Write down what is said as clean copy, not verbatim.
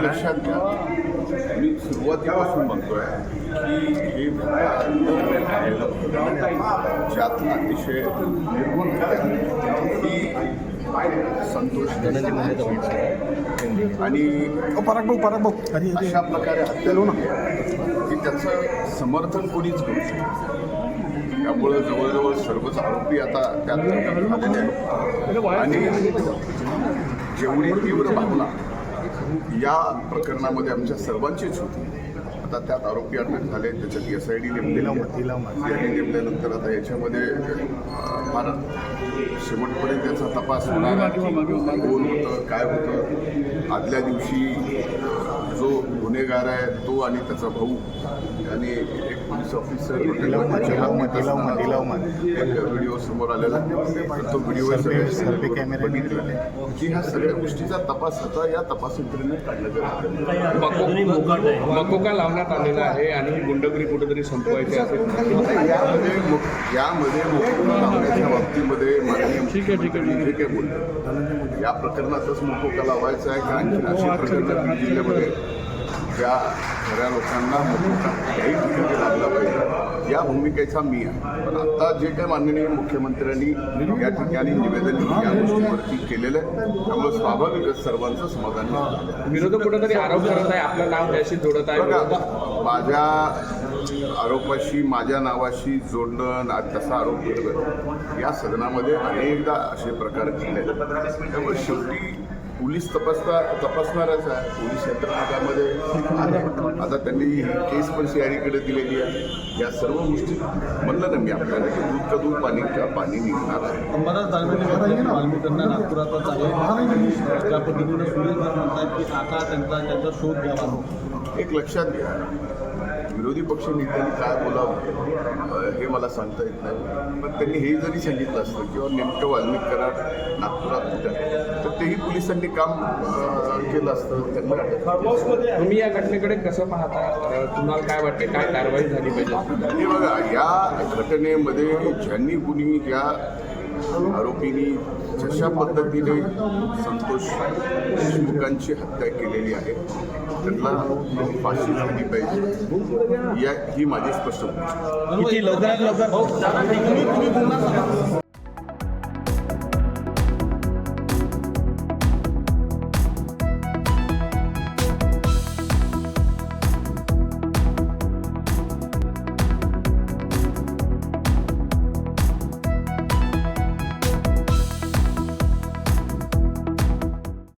लक्षात घ्या, मी सुरुवातीपासून म्हणतोय की हे ज्यात अतिशय निर्गुण ही संतोष आणि अशा प्रकारे हत्या की त्याचं समर्थन कोणीच करू शकत. त्यामुळं जवळजवळ सर्वच आरोपी आता त्यात झालेले आहेत आणि जेवढी तीव्र भावना या प्रकरणामध्ये आमच्या सर्वांचीच होती. आता त्यात आरोपी अटक झाले, त्याच्यात SID नेमल्यानंतर आता याच्यामध्ये फार शेवटपर्यंत त्याचा तपास होणार, कोण होतं काय होतं. आदल्या दिवशी जो गुन्हेगार आहे तो आणि त्याचा भाऊ आणि एक पोलीस ऑफिसर व्हिडिओ समोर आलेला, तो व्हिडिओ बघितलेला की ह्या सगळ्या गोष्टीचा तपास आता या तपास यंत्रणेत काढण्यात मकोका लावण्यात आलेला आहे आणि गुंडगिरी कुठेतरी संपवायची असेल. यामध्ये मकोका लावण्याच्या बाबतीमध्ये माननीय जे काही बोलले या प्रकरणातच मकोका लावायचा आहे का आणखी अशा प्रकरणात जिल्ह्यामध्ये ज्या खऱ्या लोकांना मकोका काही ठिकाणी लागला पाहिजे या भूमिकेचा मी आहे. पण आता जे काही माननीय मुख्यमंत्र्यांनी या ठिकाणी निवेदन या गोष्टीवरती केलेलं आहे त्यामुळे स्वाभाविकच सर्वांचं समाधान झालं. विरोधक कुठेतरी आरोप करत आहे, आपलं नाव त्याशी जोडत आहे. माझ्या आरोपाशी माझ्या नावाशी जोडणं तसा आरोप करत या सदनामध्ये अनेकदा असे प्रकार घडले. त्यामुळे शेवटी पोलीस तपासणारच आहे. पोलीस यंत्रणामध्ये आता त्यांनी केस पण CIDकडे दिलेली आहे. या सर्व गोष्टी म्हणलं ना मी आपल्याला की दूध का दूध पाणी का पाणी निघणार आहे. अंबादास दानवे वाल्मिकांना नागपुरातच आहे. त्या पद्धतीनं सुरेश म्हणतात की आता त्यांचा शोध घ्यावा. एक लक्षात घ्या, विरोधी पक्ष नेत्यांनी काय बोलावं हे मला सांगता येत नाही. पण त्यांनी हे जरी सांगितलं असतं किंवा नेमकं वाल्मिक कराड नागपुरात होत्या तर तेही पोलिसांनी काम केलं असतं. त्यांना तुम्ही या घटनेकडे कसं पाहता, तुम्हाला काय वाटते, काय कारवाई झाली पाहिजे? हे बघा, या घटनेमध्ये ज्यांनी कुणी ज्या आरोपींनी जशा पद्धतीने संतोष देशमुखांची हत्या केलेली आहे त्यांना फाशी झाली पाहिजे ही माझी स्पष्ट भूमिका. लवकरात लवकर